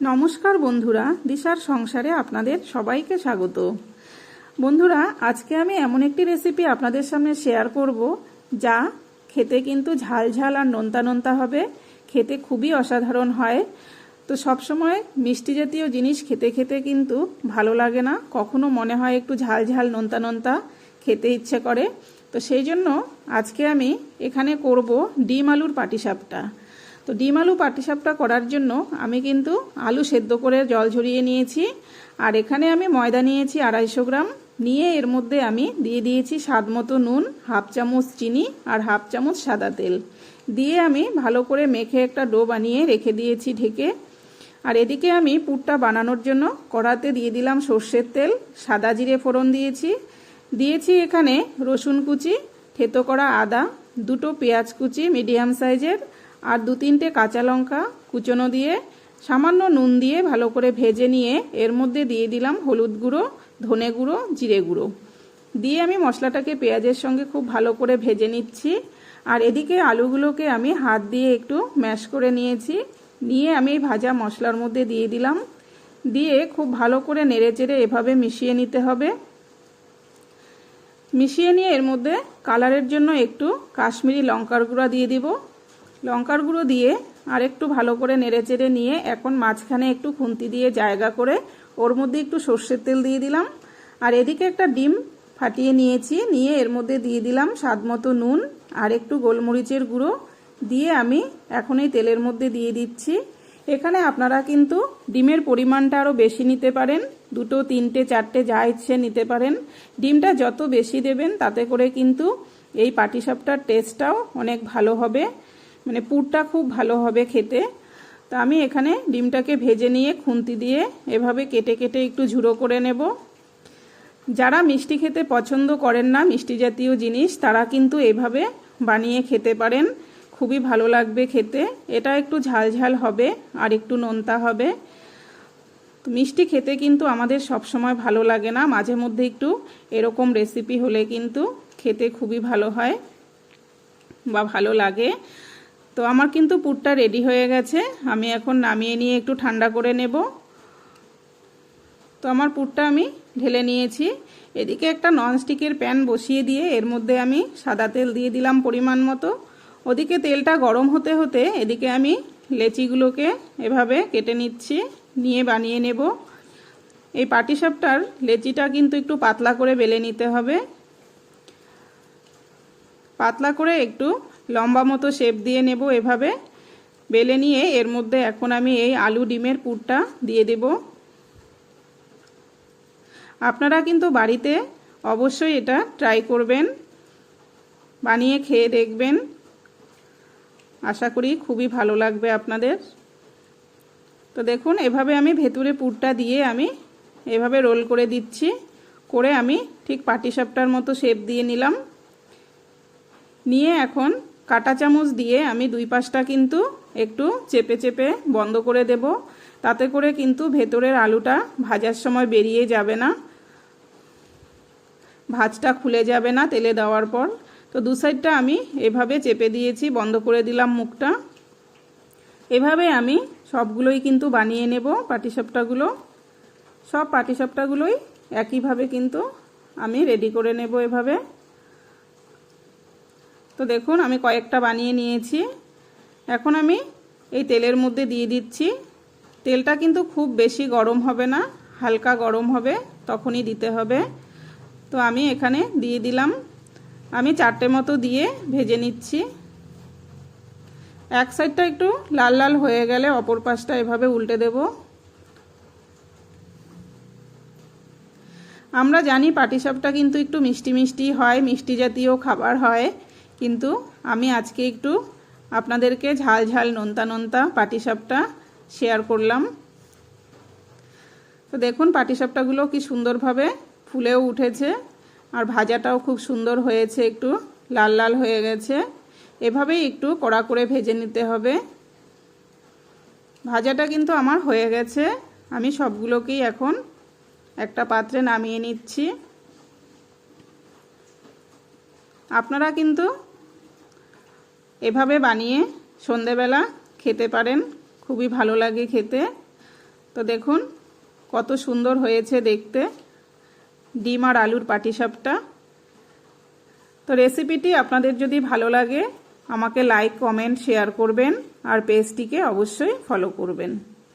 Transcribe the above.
নমস্কার বন্ধুরা, দিশার সংসারে আপনাদের সবাইকে স্বাগত। বন্ধুরা, আজকে আমি এমন একটি রেসিপি আপনাদের সামনে শেয়ার করব যা খেতে কিন্তু ঝাল ঝাল আর নোনতা নোনতা হবে। খেতে খুবই অসাধারণ হয়। তো সবসময় মিষ্টি জাতীয় জিনিস খেতে খেতে কিন্তু ভালো লাগে না, কখনো মনে হয় একটু ঝাল ঝাল নোনতা নোনতা খেতে ইচ্ছে করে। তো সেই জন্য আজকে আমি এখানে করব ডিম আলুর পাটিসাপটা। তো ডিম আলু পাটিসাপটা করার জন্য আমি কিন্তু আলু সেদ্ধ করে জল ঝরিয়ে নিয়েছি, আর এখানে আমি ময়দা নিয়েছি 250 গ্রাম। নিয়ে এর মধ্যে আমি দিয়ে দিয়েছি স্বাদ মতো নুন, হাফ চামচ চিনি আর হাফ চামচ সাদা তেল দিয়ে আমি ভালো করে মেখে একটা ডো বানিয়ে রেখে দিয়েছি ঢেকে। আর এদিকে আমি পুরটা বানানোর জন্য কড়াতে দিয়ে দিলাম সর্ষের তেল, সাদা জিরে ফোড়ন দিয়েছি এখানে রসুন কুচি, থেতো করা আদা, দুটো পেঁয়াজ কুচি মিডিয়াম সাইজের, আর 2-3টে কাঁচা লঙ্কা কুচনো দিয়ে সামান্য নুন দিয়ে ভালো করে ভেজে নিয়ে এর মধ্যে দিয়ে দিলাম হলুদ গুঁড়ো, ধনে গুঁড়ো, জিরে গুঁড়ো দিয়ে আমি মশলাটাকে পেঁয়াজের সঙ্গে খুব ভালো করে ভেজে নিচ্ছি। আর এদিকে আলুগুলোকে আমি হাত দিয়ে একটু ম্যাশ করে নিয়ে আমি ভাজা মশলার মধ্যে দিয়ে দিলাম, দিয়ে খুব ভালো করে নেড়েচেড়ে এভাবে মিশিয়ে নিতে হবে। মিশিয়ে নিয়ে এর মধ্যে কালারের জন্য একটু কাশ্মীরি লঙ্কার গুঁড়া দিয়ে দিব। লঙ্কার গুঁড়ো দিয়ে আর একটু ভালো করে নেড়েচেড়ে নিয়ে এখন মাঝখানে একটু খুন্তি দিয়ে জায়গা করে ওর মধ্যে একটু সর্ষের তেল দিয়ে দিলাম। আর এদিকে একটা ডিম ফাটিয়ে নিয়ে এর মধ্যে দিয়ে দিলাম স্বাদ মতো নুন আর একটু গোলমরিচের গুঁড়ো দিয়ে আমি এখন এই তেলের মধ্যে দিয়ে দিচ্ছি। এখানে আপনারা কিন্তু ডিমের পরিমাণটা আরও বেশি নিতে পারেন, 2, 3, 4 যা ইচ্ছে নিতে পারেন। ডিমটা যত বেশি দেবেন তাতে করে কিন্তু এই পাটিসাপটার টেস্টটাও অনেক ভালো হবে, মানে পুরটা খুব ভালো হবে খেতে। তো আমি এখানে ডিমটাকে ভেজে নিয়ে খুন্তি দিয়ে এভাবে কেটে কেটে একটু ঝুড়ো করে নেব। যারা মিষ্টি খেতে পছন্দ করেন না, মিষ্টি জাতীয় জিনিস, তারা কিন্তু এভাবে বানিয়ে খেতে পারেন, খুবই ভালো লাগবে খেতে। এটা একটু ঝাল ঝাল হবে আর একটু নোনতা হবে। তো মিষ্টি খেতে কিন্তু আমাদের সব সময় ভালো লাগে না, মাঝে মধ্যে একটু এরকম রেসিপি হলে কিন্তু খেতে খুবই ভালো হয় বা ভালো লাগে। তো আমার কিন্তু পুরটা রেডি হয়ে গেছে, আমি এখন নামিয়ে নিয়ে একটু ঠান্ডা করে নেব। তো আমার পুরটা আমি ঢেলে নিয়েছি। এদিকে একটা ননস্টিকের প্যান বসিয়ে দিয়ে এর মধ্যে আমি সাদা তেল দিয়ে দিলাম পরিমাণ মতো। ওদিকে তেলটা গরম হতে হতে এদিকে আমি লেচিগুলোকে এভাবে কেটে নিয়ে বানিয়ে নেব। এই পাটিসাপটার লেচিটা কিন্তু একটু পাতলা করে বেলে নিতে হবে, পাতলা করে একটু লম্বা মতো শেপ দিয়ে নেব। এভাবে বেলে নিয়ে এর মধ্যে এখন আমি এই আলু ডিমের পুরটা দিয়ে দেব। আপনারা কিন্তু বাড়িতে অবশ্যই এটা ট্রাই করবেন, বানিয়ে খেয়ে দেখবেন, আশা করি খুবই ভালো লাগবে আপনাদের। তো দেখুন এভাবে আমি ভেতরে পুরটা দিয়ে আমি এভাবে রোল করে দিচ্ছি, করে আমি ঠিক পাটিসাপটার মতো শেপ দিয়ে নিলাম। নিয়ে এখন কাঁটা চামচ দিয়ে আমি 2 পাশটা কিন্তু একটু চেপে চেপে বন্ধ করে দেব, তাতে করে কিন্তু ভেতরের আলুটা ভাজার সময় বেরিয়ে যাবে না, ভাজটা খুলে যাবে না তেলে দেওয়ার পর। তো 2 সাইডটা আমি এভাবে চেপে দিয়েছি, বন্ধ করে দিলাম মুখটা। এভাবে আমি সবগুলোই কিন্তু বানিয়ে নেব পাটিসাপটাগুলো। সব পাটিসাপটাগুলোই একইভাবে কিন্তু আমি রেডি করে নেব এভাবে। তো দেখুন আমি কয়েকটা বানিয়ে নিয়েছি। এখন আমি এই তেলের মধ্যে দিয়ে দিচ্ছি। তেলটা কিন্তু খুব বেশি গরম হবে না, হালকা গরম হবে, তখনই দিতে হবে। তো আমি এখানে দিয়ে দিলাম, আমি 4টে মতো দিয়ে ভেজে নিচ্ছি। এক সাইডটা একটু লাল লাল হয়ে গেলে অপর পাশটা এভাবে উল্টে দেব। আমরা জানি পাটিসাপটা কিন্তু একটু মিষ্টি মিষ্টি হয়, মিষ্টি জাতীয় খাবার হয়, কিন্তু আমি আজকে একটু আপনাদেরকে ঝাল ঝাল নোনতা নোনতা পাটিসাপটা শেয়ার করলাম। তো দেখুন পাটিসাপটাগুলো কি সুন্দরভাবে ফুলেও উঠেছে, আর ভাজাটাও খুব সুন্দর হয়েছে, একটু লাল লাল হয়ে গেছে। এভাবেই একটু কড়া করে ভেজে নিতে হবে। ভাজাটা কিন্তু আমার হয়ে গেছে, আমি সবগুলোকেই এখন একটা পাত্রে নামিয়ে নিচ্ছি। আপনারা কিন্তু এভাবে বানিয়ে সন্ধেবেলা খেতে পারেন, খুবই ভালো লাগে খেতে। তো দেখুন কত সুন্দর হয়েছে দেখতে ডিম আর আলুর পাটিসাপটা। তো রেসিপিটি আপনাদের যদি ভালো লাগে আমাকে লাইক, কমেন্ট, শেয়ার করবেন আর পেজটিকে অবশ্যই ফলো করবেন।